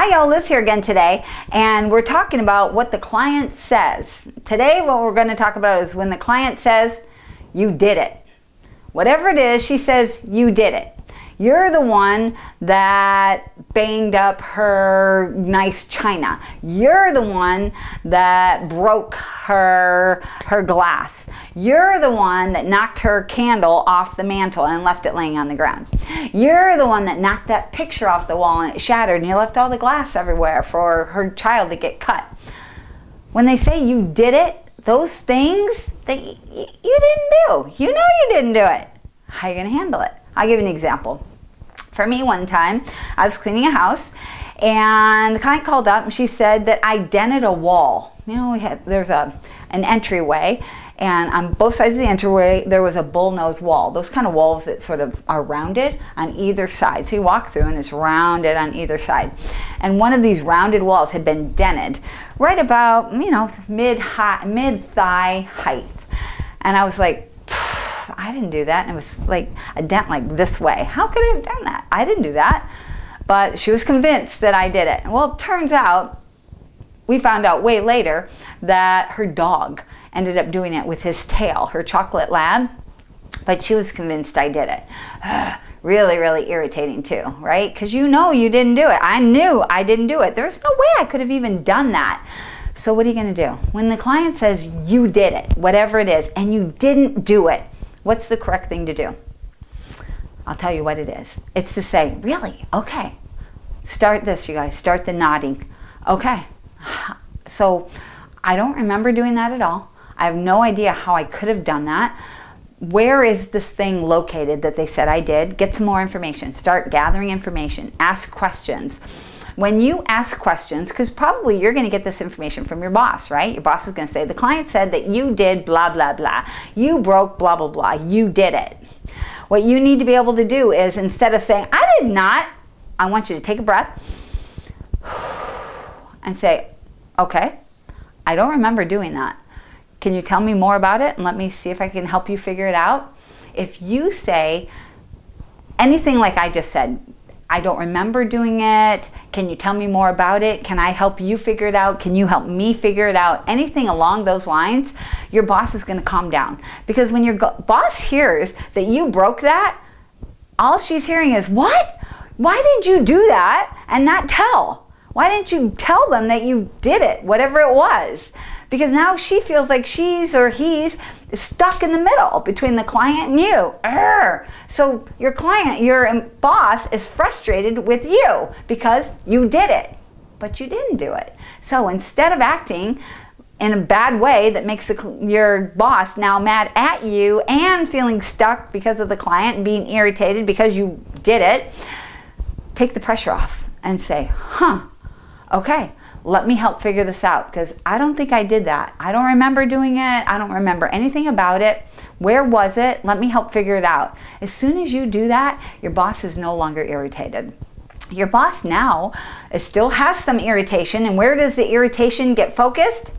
Hi y'all, Liz here again today, and we're talking about what the client says. Today what we're going to talk about is when the client says, you did it. Whatever it is, she says, you did it. You're the one that banged up her nice china. You're the one that broke her glass. You're the one that knocked her candle off the mantle and left it laying on the ground. You're the one that knocked that picture off the wall and it shattered and you left all the glass everywhere for her child to get cut. When they say you did it, those things that you didn't do. You know you didn't do it. How are you going to handle it? I'll give you an example. For me, one time, I was cleaning a house, and the client called up, and she said that I dented a wall. You know, there's an entryway, and on both sides of the entryway, there was a bullnose wall. Those kind of walls that sort of are rounded on either side. So you walk through, and it's rounded on either side. And one of these rounded walls had been dented right about, you know, mid-thigh height. And I was like, I didn't do that. And it was like a dent like this way. How could I have done that? I didn't do that. But she was convinced that I did it. Well, it turns out, we found out way later that her dog ended up doing it with his tail, her chocolate lab. But she was convinced I did it. Really, really irritating too, right? Because you know you didn't do it. I knew I didn't do it. There's no way I could have even done that. So what are you going to do? When the client says you did it, whatever it is, and you didn't do it, what's the correct thing to do? I'll tell you what it is. It's to say, really? Okay. Start this, you guys. Start the nodding. Okay. So I don't remember doing that at all. I have no idea how I could have done that. Where is this thing located that they said I did? Get some more information. Start gathering information. Ask questions. When you ask questions, because probably you're going to get this information from your boss, right? Your boss is going to say, the client said that you did blah, blah, blah. You broke blah, blah, blah. You did it. What you need to be able to do is, instead of saying, I did not, I want you to take a breath and say, okay, I don't remember doing that. Can you tell me more about it? And let me see if I can help you figure it out. If you say anything like I just said, I don't remember doing it. Can you tell me more about it? Can I help you figure it out? Can you help me figure it out? Anything along those lines, your boss is going to calm down. Because when your boss hears that you broke that, all she's hearing is, what? Why did you do that and not tell? Why didn't you tell them that you did it, whatever it was? Because now she feels like she's or he's stuck in the middle between the client and you. So your client, your boss is frustrated with you because you did it, but you didn't do it. So instead of acting in a bad way that makes your boss now mad at you and feeling stuck because of the client and being irritated because you did it, take the pressure off and say, okay, let me help figure this out, because I don't think I did that. I don't remember doing it. I don't remember anything about it. Where was it? Let me help figure it out. As soon as you do that, your boss is no longer irritated. Your boss now still has some irritation, and where does the irritation get focused?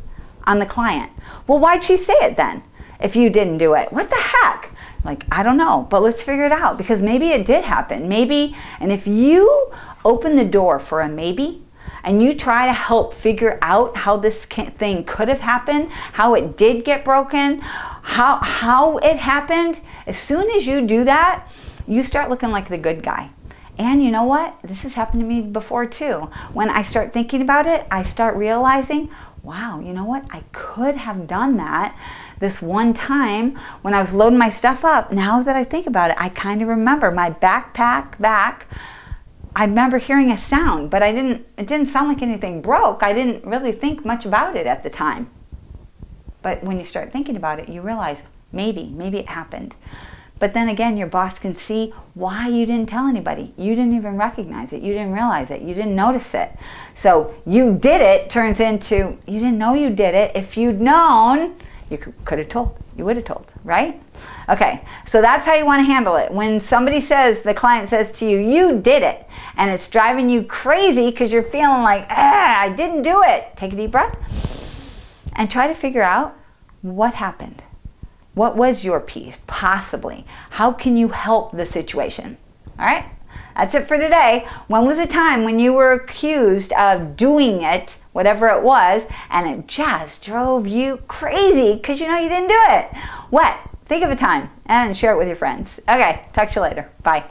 On the client. Well, why'd she say it then if you didn't do it? What the heck? Like, I don't know, but let's figure it out, because maybe it did happen. Maybe, and if you open the door for a maybe, and you try to help figure out how this thing could have happened, how it did get broken, how it happened, as soon as you do that, you start looking like the good guy. And you know what? This has happened to me before too. When I start thinking about it, I start realizing, wow, you know what? I could have done that this one time when I was loading my stuff up. Now that I think about it, I kind of remember my backpack back. I remember hearing a sound, but it didn't sound like anything broke. I didn't really think much about it at the time. But when you start thinking about it, you realize maybe it happened. But then again, your boss can see why you didn't tell anybody. You didn't even recognize it. You didn't realize it. You didn't notice it. So you did it turns into you didn't know you did it. If you'd known, you could have told. You would have told, right? Okay, so that's how you want to handle it. When somebody says, the client says to you, you did it, and it's driving you crazy because you're feeling like, I didn't do it. Take a deep breath and try to figure out what happened. What was your piece, possibly? How can you help the situation? All right? That's it for today. When was a time when you were accused of doing it, whatever it was, and it just drove you crazy because you know you didn't do it? What? Think of a time and share it with your friends. Okay, talk to you later. Bye.